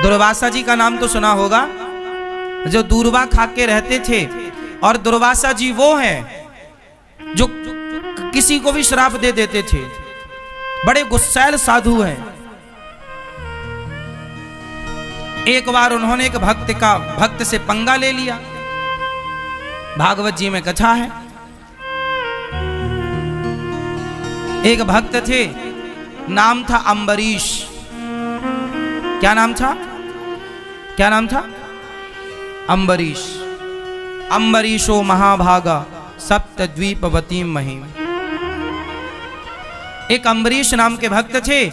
दुर्वासा जी का नाम तो सुना होगा, जो दूर्वा खा के रहते थे। और दुर्वासा जी वो हैं जो किसी को भी श्राप दे देते थे, बड़े गुस्सैल साधु हैं। एक बार उन्होंने एक भक्त से पंगा ले लिया। भागवत जी में कथा है, एक भक्त थे, नाम था अम्बरीश। क्या नाम था? क्या नाम था? अम्बरीश। अम्बरीशो महाभागा सप्तद्वीपवती महिम। एक अम्बरीश नाम के भक्त थे।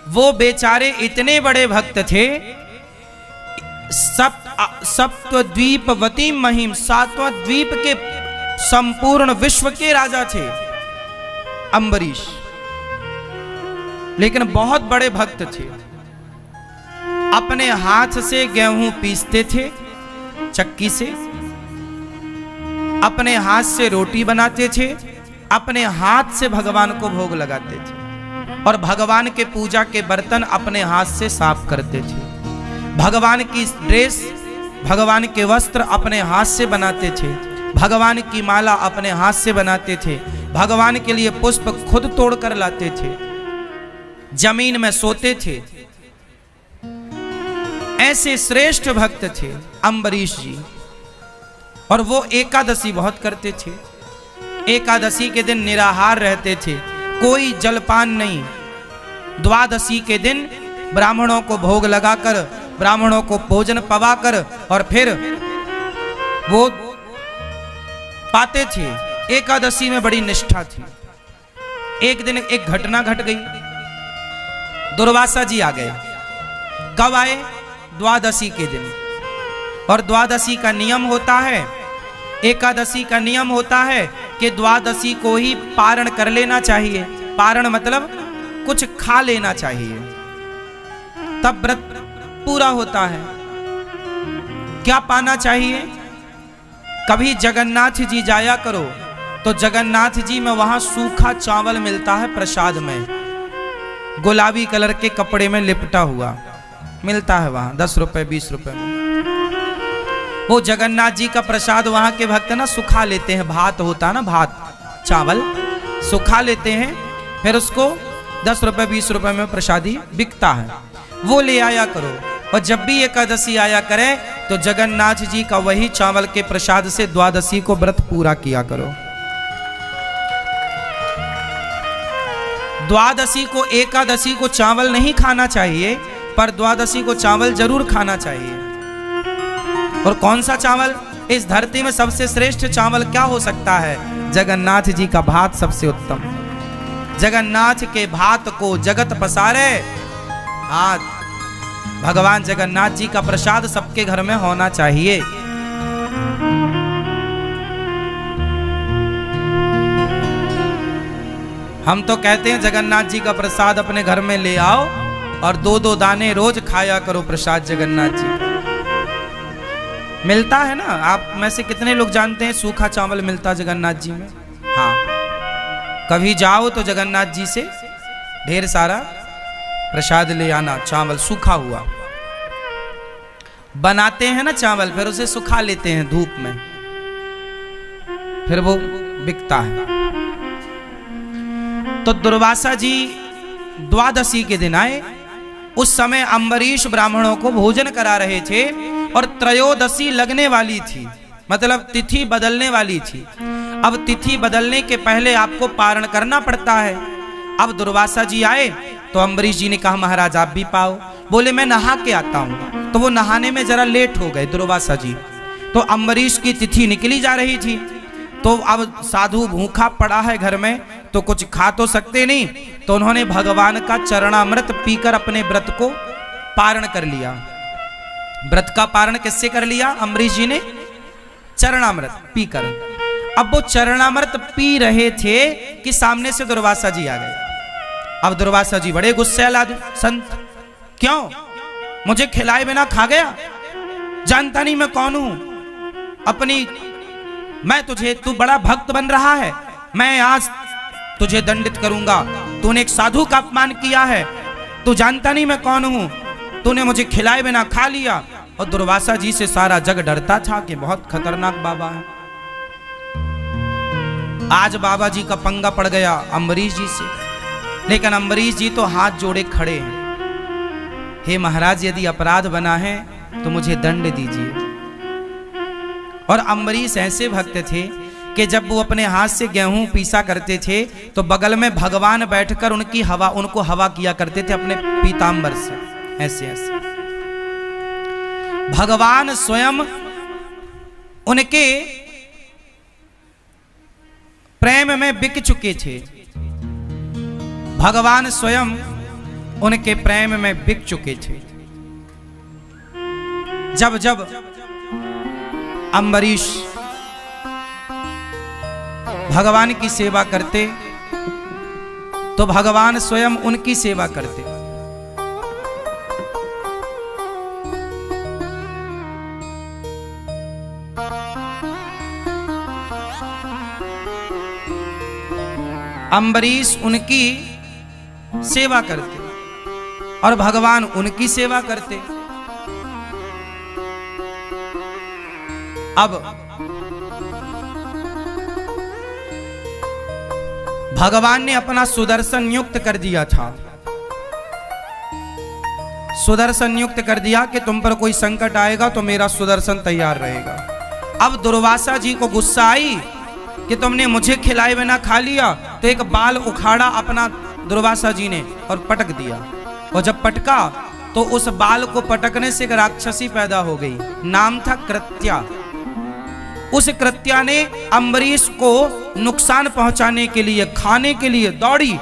वो बेचारे इतने बड़े भक्त थे, सप्तद्वीपवती महिम, 7वां द्वीप के संपूर्ण विश्व के राजा थे अम्बरीश, लेकिन बहुत बड़े भक्त थे। अपने हाथ से गेहूं पीसते थे चक्की से, अपने हाथ से रोटी बनाते थे, अपने हाथ से भगवान को भोग लगाते थे, और भगवान के पूजा के बर्तन अपने हाथ से साफ करते थे। भगवान की ड्रेस, भगवान के वस्त्र अपने हाथ से बनाते थे, भगवान की माला अपने हाथ से बनाते थे, भगवान के लिए पुष्प खुद तोड़ कर लाते थे, जमीन में सोते थे। ऐसे श्रेष्ठ भक्त थे अम्बरीश जी। और वो एकादशी बहुत करते थे। एकादशी के दिन निराहार रहते थे, कोई जलपान नहीं। द्वादशी के दिन ब्राह्मणों को भोग लगाकर, ब्राह्मणों को भोजन पवाकर और फिर वो पाते थे। एकादशी में बड़ी निष्ठा थी। एक दिन एक घटना घट गई, दुर्वासा जी आ गए। कब आए? द्वादशी के दिन। और द्वादशी का नियम होता है, एकादशी का नियम होता है कि द्वादशी को ही पारण कर लेना चाहिए। पारण मतलब कुछ खा लेना चाहिए, तब व्रत पूरा होता है। क्या पाना चाहिए? कभी जगन्नाथ जी जाया करो तो जगन्नाथ जी में वहां सूखा चावल मिलता है प्रसाद में, गुलाबी कलर के कपड़े में लिपटा हुआ मिलता है वहां, 10 रुपए 20 रुपए में। वो जगन्नाथ जी का प्रसाद वहां के भक्त ना सुखा लेते हैं। भात होता है ना, भात चावल सुखा लेते हैं, फिर उसको 10 रुपए 20 रुपए में प्रसादी बिकता है, वो ले आया करो। और जब भी एकादशी आया करे तो जगन्नाथ जी का वही चावल के प्रसाद से द्वादशी को व्रत पूरा किया करो। द्वादशी को, एकादशी को चावल नहीं खाना चाहिए, पर द्वादशी को चावल जरूर खाना चाहिए। और कौन सा चावल? इस धरती में सबसे श्रेष्ठ चावल क्या हो सकता है? जगन्नाथ जी का भात सबसे उत्तम। जगन्नाथ के भात को जगत पसारे हाथ। भगवान जगन्नाथ जी का प्रसाद सबके घर में होना चाहिए। हम तो कहते हैं जगन्नाथ जी का प्रसाद अपने घर में ले आओ और 2-2 दाने रोज खाया करो प्रसाद जगन्नाथ जी का। मिलता है ना, आप में से कितने लोग जानते हैं सूखा चावल मिलता जगन्नाथ जी में? हाँ, कभी जाओ तो जगन्नाथ जी से ढेर सारा प्रसाद ले आना। चावल सूखा हुआ बनाते हैं ना चावल, फिर उसे सुखा लेते हैं धूप में, फिर वो बिकता है। तो दुर्वासा जी द्वादशी के दिन आए। उस समय अम्बरीश ब्राह्मणों को भोजन करा रहे थे और त्रयोदशी लगने वाली थी, मतलब तिथि बदलने वाली थी। अब तिथि बदलने के पहले आपको पारण करना पड़ता है। अब दुर्वासा जी आए तो अम्बरीश जी ने कहा महाराज आप भी पाओ। बोले मैं नहा के आता हूं। तो वो नहाने में जरा लेट हो गए दुर्वासा जी। तो अम्बरीश की तिथि निकली जा रही थी, तो अब साधु भूखा पड़ा है घर में, तो कुछ खा तो सकते नहीं, तो उन्होंने भगवान का चरणामृत पीकर अपने व्रत को पारण कर लिया। व्रत का पारण किससे कर लिया? अम्बरीश जी ने चरणामृत पीकर। अब वो चरणामृत पी रहे थे कि सामने से दुर्वासा जी आ गए। अब दुर्वासा जी बड़े गुस्से लादे, संत क्यों मुझे खिलाए बिना खा गया? जानता नहीं मैं कौन हूं? मैं तुझे, तू बड़ा भक्त बन रहा है, मैं आज तुझे दंडित करूंगा। तूने एक साधु का अपमान किया है, तू जानता नहीं मैं कौन हूं? तूने मुझे खिलाए बिना खा लिया। और दुर्वासा जी से सारा जग डरता था कि बहुत खतरनाक बाबा है। आज बाबा जी का पंगा पड़ गया अम्बरीश जी से, लेकिन अम्बरीश जी तो हाथ जोड़े खड़े हैं, हे महाराज यदि अपराध बना है तो मुझे दंड दीजिए। और अम्बरीश ऐसे भक्त थे कि जब वो अपने हाथ से गेहूं पीसा करते थे तो बगल में भगवान बैठकर उनको हवा किया करते थे अपने पीतांबर से, ऐसे ऐसे। भगवान स्वयं उनके प्रेम में बिक चुके थे, भगवान स्वयं उनके प्रेम में बिक चुके थे। जब जब अम्बरीश भगवान की सेवा करते तो भगवान स्वयं उनकी सेवा करते। अम्बरीश उनकी सेवा करते और भगवान उनकी सेवा करते। अब भगवान ने अपना सुदर्शन नियुक्त कर दिया था, सुदर्शन नियुक्त कर दिया कि तुम पर कोई संकट आएगा तो मेरा सुदर्शन तैयार रहेगा। अब दुर्वासा जी को गुस्सा आई कि तुमने मुझे खिलाए बिना खा लिया, तो एक बाल उखाड़ा अपना दुर्वासा जी ने और पटक दिया। और जब पटका तो उस बाल को पटकने से एक राक्षसी पैदा हो गई, नाम था कृत्या। उस कृत्या ने अम्बरीश को नुकसान पहुंचाने के लिए, खाने के लिए दौड़ी।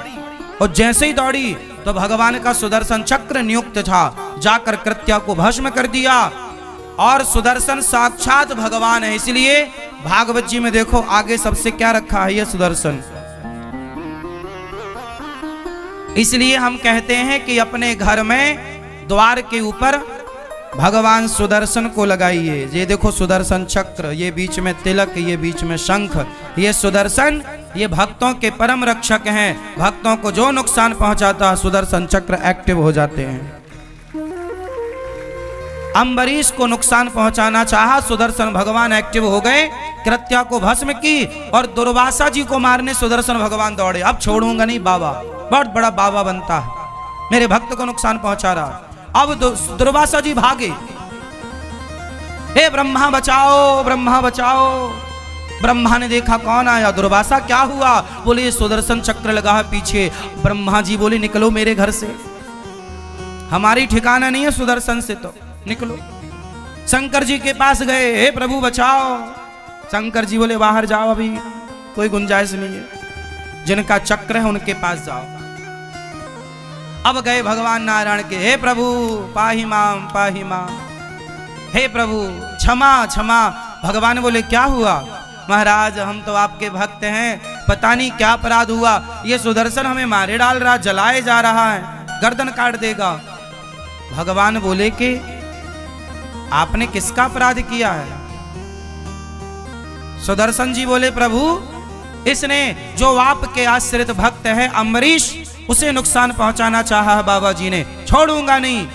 और जैसे ही दौड़ी तो भगवान का सुदर्शन चक्र नियुक्त था, जाकर कृत्या को भस्म कर दिया। और सुदर्शन साक्षात भगवान है, इसलिए भागवत जी में देखो आगे सबसे क्या रखा है, यह सुदर्शन। इसलिए हम कहते हैं कि अपने घर में द्वार के ऊपर भगवान सुदर्शन को लगाइए। ये देखो सुदर्शन चक्र, ये बीच में तिलक, ये बीच में शंख, ये सुदर्शन, ये भक्तों के परम रक्षक हैं। भक्तों को जो नुकसान पहुंचाता है सुदर्शन चक्र एक्टिव हो जाते हैं। अम्बरीश को नुकसान पहुंचाना चाहा, सुदर्शन भगवान एक्टिव हो गए, कृत्या को भस्म की। और दुर्वासा जी को मारने सुदर्शन भगवान दौड़े, अब छोड़ूंगा नहीं बाबा, बहुत बड़ा बाबा बनता है, मेरे भक्त को नुकसान पहुंचा रहा। अब दुर्वासा जी भागे, हे ब्रह्मा बचाओ, ब्रह्मा बचाओ। ब्रह्मा ने देखा कौन आया, दुर्वासा क्या हुआ? बोले सुदर्शन चक्र लगा है पीछे। ब्रह्मा जी बोले निकलो मेरे घर से, हमारी ठिकाना नहीं है सुदर्शन से, तो निकलो। शंकर जी के पास गए, हे प्रभु बचाओ। शंकर जी बोले बाहर जाओ, अभी कोई गुंजाइश नहीं है, जिनका चक्र है उनके पास जाओ। अब गए भगवान नारायण के, हे प्रभु पाहि माम पाहि माम, हे प्रभु क्षमा क्षमा। भगवान बोले क्या हुआ? महाराज हम तो आपके भक्त हैं, पता नहीं क्या अपराध हुआ, ये सुदर्शन हमें मारे डाल रहा, जलाए जा रहा है, गर्दन काट देगा। भगवान बोले कि आपने किसका अपराध किया है? सुदर्शन जी बोले प्रभु इसने जो आपके आश्रित भक्त है अम्बरीश, उसे नुकसान पहुंचाना चाहा है बाबा जी ने, छोड़ूंगा नहीं।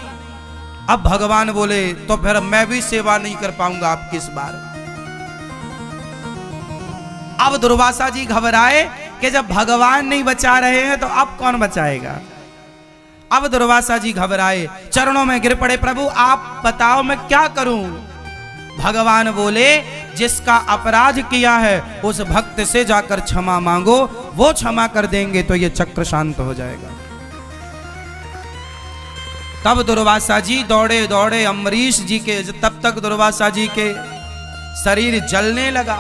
अब भगवान बोले तो फिर मैं भी सेवा नहीं कर पाऊंगा आपकी इस बार। अब दुर्वासा जी घबराए कि जब भगवान नहीं बचा रहे हैं तो अब कौन बचाएगा। अब दुर्वासा जी घबराए, चरणों में गिर पड़े, प्रभु आप बताओ मैं क्या करूं। भगवान बोले जिसका अपराध किया है उस भक्त से जाकर क्षमा मांगो, वो क्षमा कर देंगे तो ये चक्र शांत हो जाएगा। तब दुर्वासा जी दौड़े दौड़े अम्बरीश जी के, तब तक दुर्वासा जी के शरीर जलने लगा,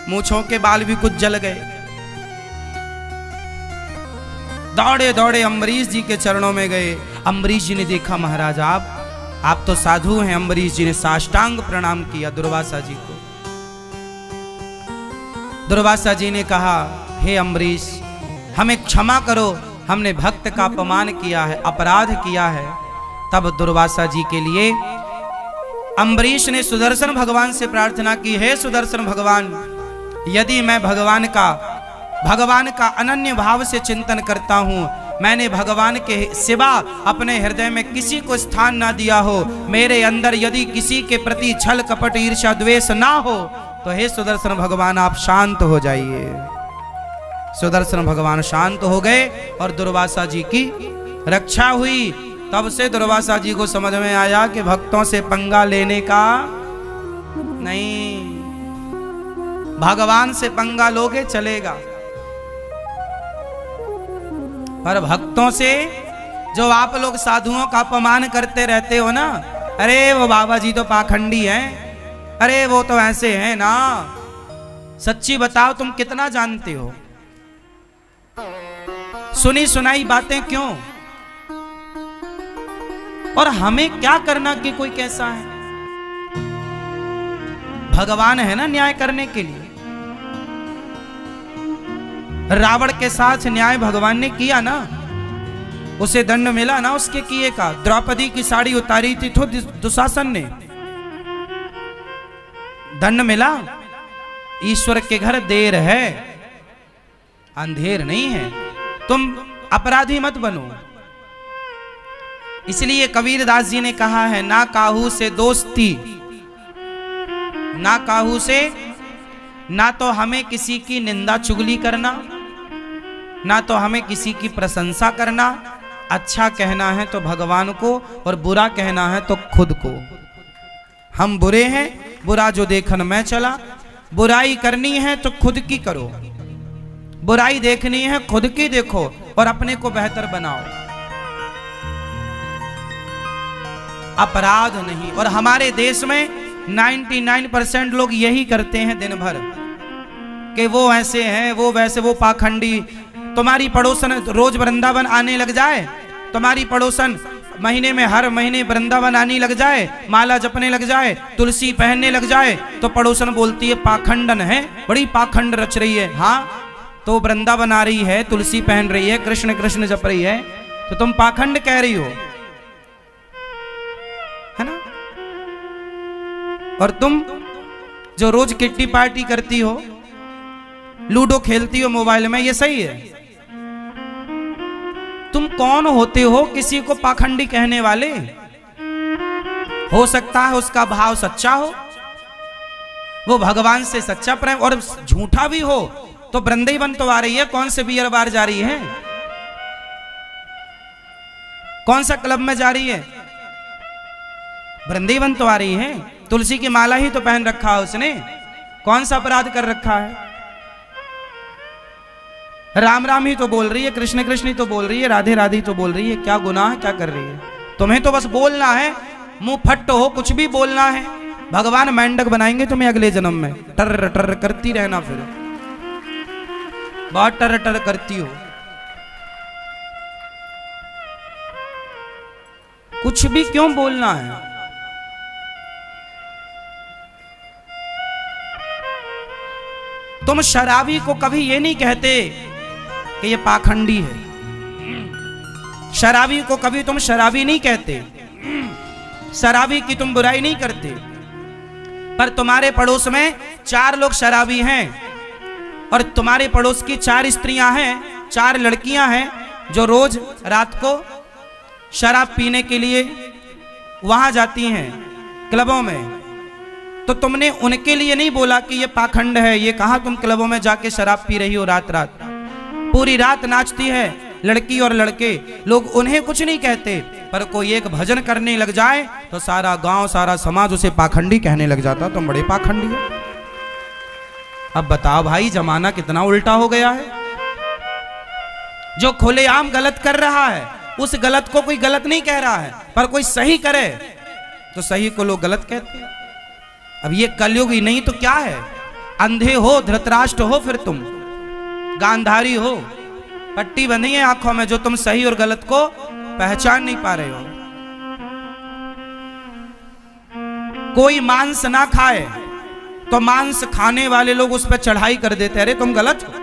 मूंछों के बाल भी कुछ जल गए। दौड़े दौड़े अम्बरीश जी के चरणों में गए। अम्बरीश जी ने देखा महाराज आप तो साधु हैं। अम्बरीश जी ने साष्टांग प्रणाम किया दुर्वासा जी को। दुर्वासा जी ने कहा हे अम्बरीश हमें क्षमा करो, हमने भक्त का अपमान किया है, अपराध किया है। तब दुर्वासा जी के लिए अम्बरीश ने सुदर्शन भगवान से प्रार्थना की, हे सुदर्शन भगवान यदि मैं भगवान का अनन्य भाव से चिंतन करता हूं, मैंने भगवान के सिवा अपने हृदय में किसी को स्थान ना दिया हो, मेरे अंदर यदि किसी के प्रति छल कपट ईर्ष्या द्वेष ना हो, तो हे सुदर्शन भगवान आप शांत हो जाइए। सुदर्शन भगवान शांत हो गए और दुर्वासा जी की रक्षा हुई। तब से दुर्वासा जी को समझ में आया कि भक्तों से पंगा लेने का नहीं, भगवान से पंगा लोगे चलेगा, पर भक्तों से, जो आप लोग साधुओं का अपमान करते रहते हो ना, अरे वो बाबा जी तो पाखंडी हैं, अरे वो तो ऐसे हैं ना, सच्ची बताओ तुम कितना जानते हो? सुनी सुनाई बातें क्यों? और हमें क्या करना कि कोई कैसा है? भगवान है ना न्याय करने के लिए। रावण के साथ न्याय भगवान ने किया ना, उसे दंड मिला ना उसके किए का। द्रौपदी की साड़ी उतारी थी तो दुशासन ने, दंड मिला। ईश्वर के घर देर है, अंधेर नहीं है। तुम अपराधी मत बनो। इसलिए कबीरदास जी ने कहा है, ना काहू से दोस्ती, ना काहू से, ना तो हमें किसी की निंदा चुगली करना, ना तो हमें किसी की प्रशंसा करना। अच्छा कहना है तो भगवान को, और बुरा कहना है तो खुद को। हम बुरे हैं, बुरा जो देखन मैं चला। बुराई करनी है तो खुद की करो, बुराई देखनी है खुद की देखो, और अपने को बेहतर बनाओ, अपराध नहीं। और हमारे देश में 99% लोग यही करते हैं दिन भर, कि वो ऐसे हैं, वो वैसे, वो पाखंडी। तुम्हारी पड़ोसन रोज वृंदावन आने लग जाए, तुम्हारी पड़ोसन महीने में हर महीने वृंदावन आने लग जाए, माला जपने लग जाए, तुलसी पहनने लग जाए, तो पड़ोसन बोलती है पाखंडन है, बड़ी पाखंड रच रही है। हाँ, तो वृंदावन आ रही है, तुलसी पहन रही है, कृष्ण कृष्ण जप रही है, तो तुम पाखंड कह रही हो, है ना? और तुम जो रोज किट्टी पार्टी करती हो, लूडो खेलती हो मोबाइल में, ये सही है? तुम कौन होते हो किसी को पाखंडी कहने वाले? हो सकता है उसका भाव सच्चा हो, वो भगवान से सच्चा प्रेम, और झूठा भी हो तो वृंदावन तो आ रही है, कौन से बियर बार जा रही है, कौन सा क्लब में जा रही है? वृंदावन तो आ रही है। तुलसी की माला ही तो पहन रखा है उसने, कौन सा अपराध कर रखा है? राम राम ही तो बोल रही है, कृष्ण कृष्ण ही तो बोल रही है, राधे राधे तो बोल रही है, क्या गुनाह क्या कर रही है? तुम्हें तो बस बोलना है, मुंह फट हो, कुछ भी बोलना है। भगवान मेंढक बनाएंगे तुम्हें अगले जन्म में, टर टर करती रहना, फिर बहुत टर टर करती हो, कुछ भी क्यों बोलना है? तुम शराबी को कभी ये नहीं कहते कि ये पाखंडी है, शराबी को कभी तुम शराबी नहीं कहते, शराबी की तुम बुराई नहीं करते। पर तुम्हारे पड़ोस में 4 लोग शराबी हैं, और तुम्हारे पड़ोस की 4 स्त्रियां हैं, 4 लड़कियां हैं, जो रोज रात को शराब पीने के लिए वहां जाती हैं क्लबों में। तो तुमने उनके लिए नहीं बोला कि ये पाखंड है, ये कहा तुम क्लबों में जाके शराब पी रही हो, रात रात पूरी रात नाचती है लड़की और लड़के, लोग उन्हें कुछ नहीं कहते। पर कोई एक भजन करने लग जाए तो सारा गांव सारा समाज उसे पाखंडी कहने लग जाता, तुम बड़े पाखंडी हो। अब बताओ भाई, जमाना कितना उल्टा हो गया है। जो खुलेआम गलत कर रहा है उस गलत को कोई गलत नहीं कह रहा है, पर कोई सही करे तो सही को लोग गलत कहते हैं। अब ये कलयुग ही नहीं तो क्या है? अंधे हो, धृतराष्ट्र हो, फिर तुम गांधारी हो, पट्टी बंधी है आंखों में, जो तुम सही और गलत को पहचान नहीं पा रहे हो। कोई मांस ना खाए तो मांस खाने वाले लोग उस पर चढ़ाई कर देते, अरे तुम गलत हो,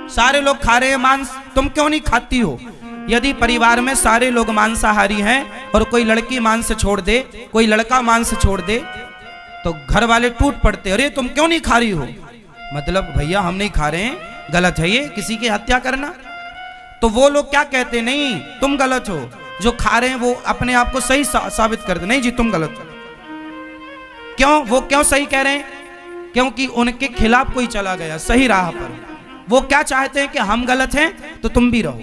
सारे लोग खा रहे हैं मांस, तुम क्यों नहीं खाती हो? यदि परिवार में सारे लोग मांसाहारी हैं और कोई लड़की मांस छोड़ दे, कोई लड़का मांस छोड़ दे, तो घर वाले टूट पड़ते, अरे तुम क्यों नहीं खा रही हो? मतलब भैया हम नहीं खा रहे हैं, गलत है ये, किसी की हत्या करना। तो वो लोग क्या कहते, नहीं तुम गलत हो, जो खा रहे हैं वो अपने आप को सही साबित करते, नहीं जी तुम गलत हो। क्यों? वो क्यों सही कह रहे हैं? क्योंकि उनके खिलाफ कोई चला गया सही राह पर। वो क्या चाहते हैं कि हम गलत हैं तो तुम भी रहो।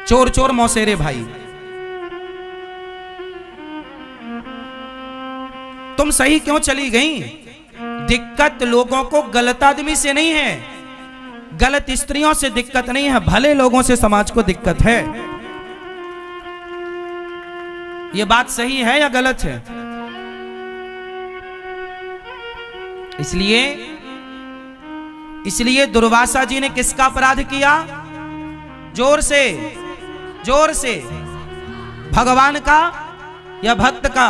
चोर चोर मौसेरे भाई, तुम सही क्यों चली गई? दिक्कत लोगों को गलत आदमी से नहीं है, गलत स्त्रियों से दिक्कत नहीं है, भले लोगों से समाज को दिक्कत है। यह बात सही है या गलत है? इसलिए दुर्वासा जी ने किसका अपराध किया? जोर से भगवान का या भक्त का?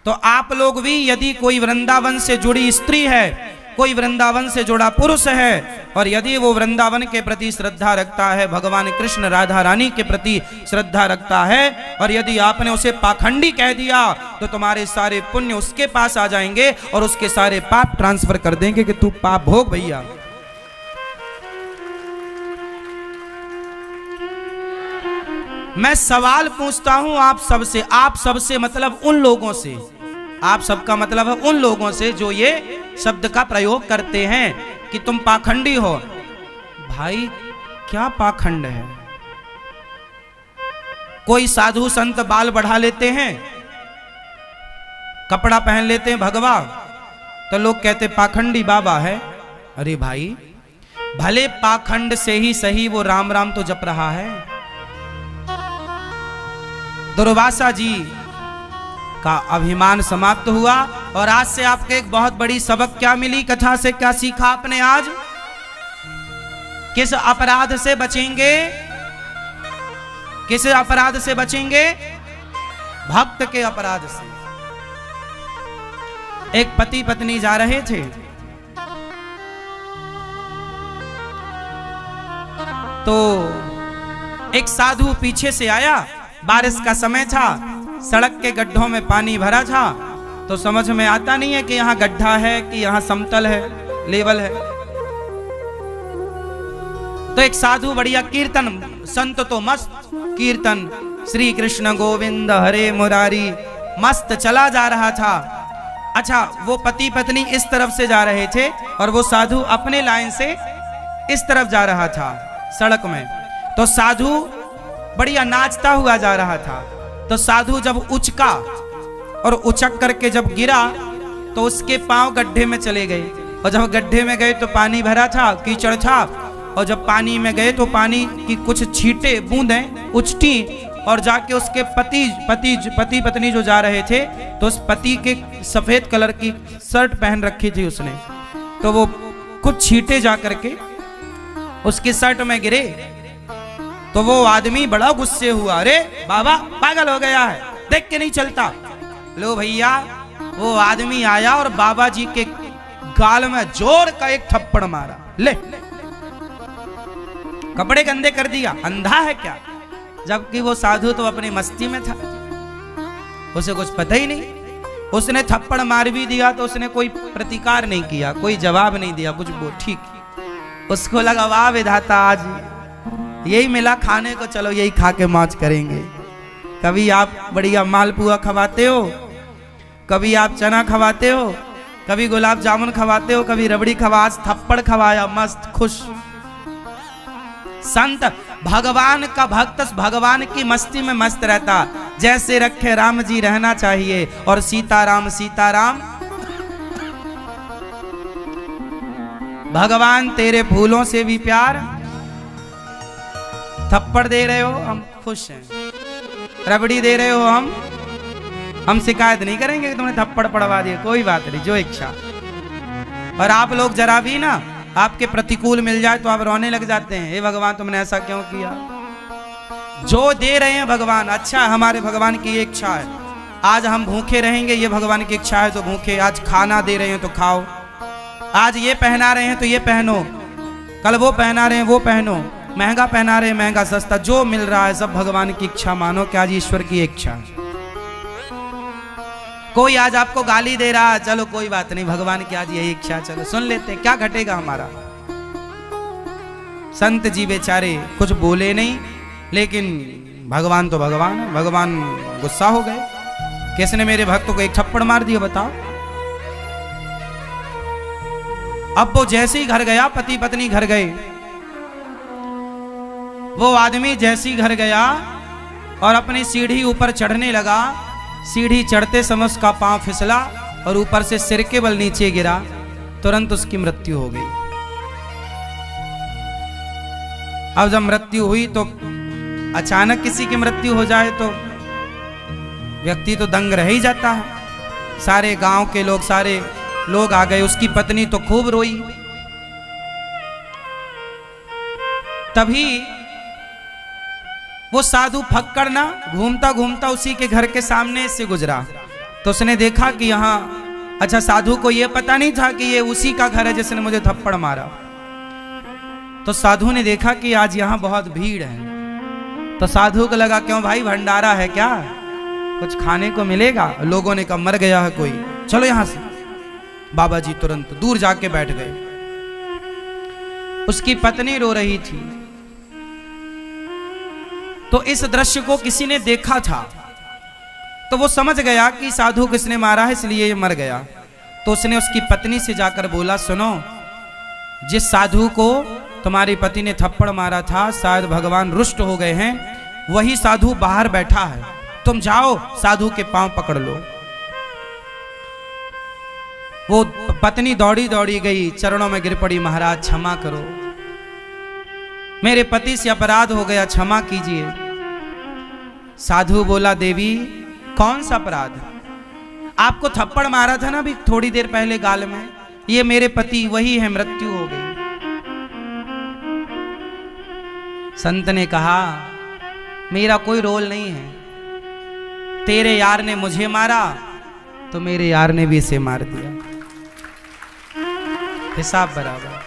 तो आप लोग भी, यदि कोई वृंदावन से जुड़ी स्त्री है, कोई वृंदावन से जुड़ा पुरुष है, और यदि वो वृंदावन के प्रति श्रद्धा रखता है, भगवान कृष्ण राधा रानी के प्रति श्रद्धा रखता है, और यदि आपने उसे पाखंडी कह दिया तो तुम्हारे सारे पुण्य उसके पास आ जाएंगे और उसके सारे पाप ट्रांसफर कर देंगे कि तू पाप भोग भैया। मैं सवाल पूछता हूं आप सबसे, आप सबसे मतलब उन लोगों से, आप सबका मतलब है उन लोगों से जो ये शब्द का प्रयोग करते हैं कि तुम पाखंडी हो। भाई क्या पाखंड है? कोई साधु संत बाल बढ़ा लेते हैं, कपड़ा पहन लेते हैं भगवा, तो लोग कहते पाखंडी बाबा है। अरे भाई, भले पाखंड से ही सही वो राम राम तो जप रहा है। दुर्वासा जी का अभिमान समाप्त हुआ, और आज से आपके एक बहुत बड़ी सबक क्या मिली, कथा से क्या सीखा आपने आज? किस अपराध से बचेंगे? किस अपराध से बचेंगे? भक्त के अपराध से। एक पति पत्नी जा रहे थे, तो एक साधु पीछे से आया, बारिश का समय था, सड़क के गड्ढों में पानी भरा था, तो समझ में आता नहीं है कि यहाँ गड्ढा है कि यहाँ समतल है, लेवल है। तो एक साधु बढ़िया कीर्तन, संत तो मस्त कीर्तन, श्री कृष्ण गोविंद हरे मुरारी, मस्त चला जा रहा था। अच्छा, वो पति पत्नी इस तरफ से जा रहे थे और वो साधु अपने लाइन से इस तरफ जा रहा था सड़क में। तो साधु बढ़िया नाचता हुआ जा रहा था। तो साधु जब उचका और उचक करके जब गिरा तो उसके पांव गड्ढे में चले गए, और जब गड्ढे में गए तो पानी भरा था, कीचड़ था, और जब पानी में गए तो पानी की कुछ छींटे बूंदें उछटी, और जाके उसके पति पत्नी जो जा रहे थे, तो उस पति के सफेद कलर की शर्ट पहन रखी थी उसने, तो वो कुछ छींटे जा करके उसकी शर्ट में गिरे। तो वो आदमी बड़ा गुस्से हुआ, अरे बाबा पागल हो गया है, देख के नहीं चलता। लो भैया, वो आदमी आया और बाबा जी के गाल में जोर का एक थप्पड़ मारा, ले कपड़े गंदे कर दिया, अंधा है क्या? जबकि वो साधु तो अपनी मस्ती में था, उसे कुछ पता ही नहीं। उसने थप्पड़ मार भी दिया तो उसने कोई प्रतिकार नहीं किया, कोई जवाब नहीं दिया, कुछ वो ठीक। उसको लगा वाह विधाता, आज यही मिला खाने को, चलो यही खा के मौज करेंगे। कभी आप बढ़िया मालपुआ खवाते हो, कभी आप चना खवाते हो, कभी गुलाब जामुन खवाते हो, कभी रबड़ी खवा, आज थप्पड़ खवाया, मस्त खुश। संत भगवान का भक्त भगवान की मस्ती में मस्त रहता, जैसे रखे राम जी रहना चाहिए, और सीताराम सीताराम। भगवान तेरे फूलों से भी प्यार, थप्पड़ दे रहे हो हम खुश हैं, रबड़ी दे रहे हो हम शिकायत नहीं करेंगे कि तुमने थप्पड़ पड़वा दिए, कोई बात नहीं, जो इच्छा। और आप लोग जरा भी ना आपके प्रतिकूल मिल जाए तो आप रोने लग जाते हैं, हे भगवान तुमने ऐसा क्यों किया। जो दे रहे हैं भगवान, अच्छा हमारे भगवान की इच्छा है, आज हम भूखे रहेंगे, ये भगवान की इच्छा है तो भूखे। आज खाना दे रहे हैं तो खाओ, आज ये पहना रहे हैं तो ये पहनो, कल वो पहना रहे हैं वो पहनो, महंगा पहना रहे हैं महंगा सस्ता, जो मिल रहा है सब भगवान की इच्छा मानो कि आज ईश्वर की इच्छा। कोई आज आपको गाली दे रहा, चलो कोई बात नहीं, भगवान की आज यही इच्छा, चलो सुन लेते हैं, क्या घटेगा हमारा। संत जी बेचारे कुछ बोले नहीं, लेकिन भगवान तो भगवान है। भगवान गुस्सा हो गए, किसने मेरे भक्त को एक थप्पड़ मार दिया बताओ। अब वो जैसे ही घर गया, पति पत्नी घर गए, वो आदमी जैसे ही घर गया और अपनी सीढ़ी ऊपर चढ़ने लगा, सीढ़ी चढ़ते समय उसका पांव फिसला और ऊपर से सिर के बल नीचे गिरा, तुरंत उसकी मृत्यु हो गई। अब जब मृत्यु हुई तो अचानक किसी की मृत्यु हो जाए तो व्यक्ति तो दंग रह ही जाता है। सारे गांव के लोग, सारे लोग आ गए, उसकी पत्नी तो खूब रोई। तभी वो साधु फक्कड़ ना घूमता घूमता उसी के घर के सामने से गुजरा, तो उसने देखा कि यहाँ, अच्छा साधु को ये पता नहीं था कि ये उसी का घर है जिसने मुझे थप्पड़ मारा। तो साधु ने देखा कि आज यहाँ बहुत भीड़ है, तो साधु को लगा क्यों भाई भंडारा है क्या, कुछ खाने को मिलेगा। लोगों ने कहा मर गया है कोई, चलो यहां से। बाबा जी तुरंत दूर जाके बैठ गए। उसकी पत्नी रो रही थी, तो इस दृश्य को किसी ने देखा था, तो वो समझ गया कि साधु किसने मारा है, इसलिए ये मर गया। तो उसने उसकी पत्नी से जाकर बोला, सुनो, जिस साधु को तुम्हारी पति ने थप्पड़ मारा था, शायद भगवान रुष्ट हो गए हैं, वही साधु बाहर बैठा है, तुम जाओ साधु के पांव पकड़ लो। वो पत्नी दौड़ी दौड़ी गई, चरणों में गिर पड़ी, महाराज क्षमा करो, मेरे पति से अपराध हो गया, क्षमा कीजिए। साधु बोला, देवी कौन सा अपराध, आपको थप्पड़ मारा था ना अभी थोड़ी देर पहले गाल में, ये मेरे पति वही है, मृत्यु हो गई। संत ने कहा, मेरा कोई रोल नहीं है, तेरे यार ने मुझे मारा तो मेरे यार ने भी इसे मार दिया, हिसाब बराबर।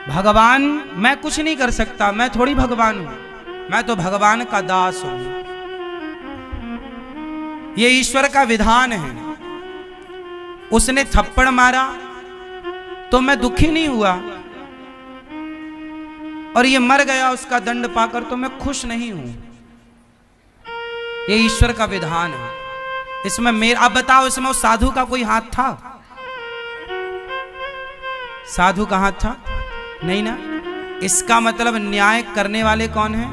भगवान मैं कुछ नहीं कर सकता, मैं थोड़ी भगवान हूं, मैं तो भगवान का दास हूं, ये ईश्वर का विधान है। उसने थप्पड़ मारा तो मैं दुखी नहीं हुआ, और ये मर गया उसका दंड पाकर तो मैं खुश नहीं हूं। ये ईश्वर का विधान है, इसमें मेरा, अब बताओ इसमें उस साधु का कोई हाथ था? साधु का हाथ था? नहीं ना। इसका मतलब न्याय करने वाले कौन है?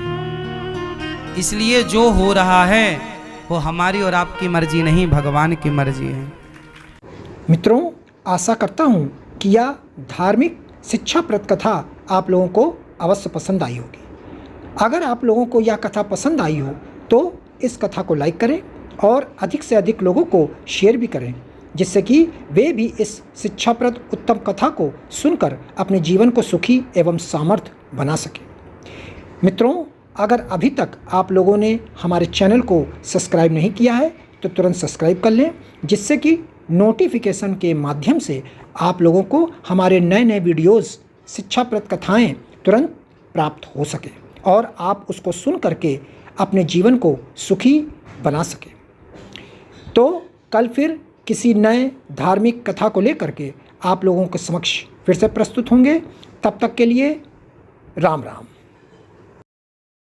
इसलिए जो हो रहा है वो हमारी और आपकी मर्जी नहीं, भगवान की मर्जी है। मित्रों, आशा करता हूँ कि यह धार्मिक शिक्षाप्रद कथा आप लोगों को अवश्य पसंद आई होगी। अगर आप लोगों को यह कथा पसंद आई हो तो इस कथा को लाइक करें और अधिक से अधिक लोगों को शेयर भी करें, जिससे कि वे भी इस शिक्षाप्रद उत्तम कथा को सुनकर अपने जीवन को सुखी एवं सामर्थ्य बना सकें। मित्रों, अगर अभी तक आप लोगों ने हमारे चैनल को सब्सक्राइब नहीं किया है तो तुरंत सब्सक्राइब कर लें, जिससे कि नोटिफिकेशन के माध्यम से आप लोगों को हमारे नए नए वीडियोस, शिक्षाप्रद कथाएं तुरंत प्राप्त हो सके और आप उसको सुन करके अपने जीवन को सुखी बना सकें। तो कल फिर किसी नए धार्मिक कथा को लेकर के आप लोगों के समक्ष फिर से प्रस्तुत होंगे। तब तक के लिए राम राम।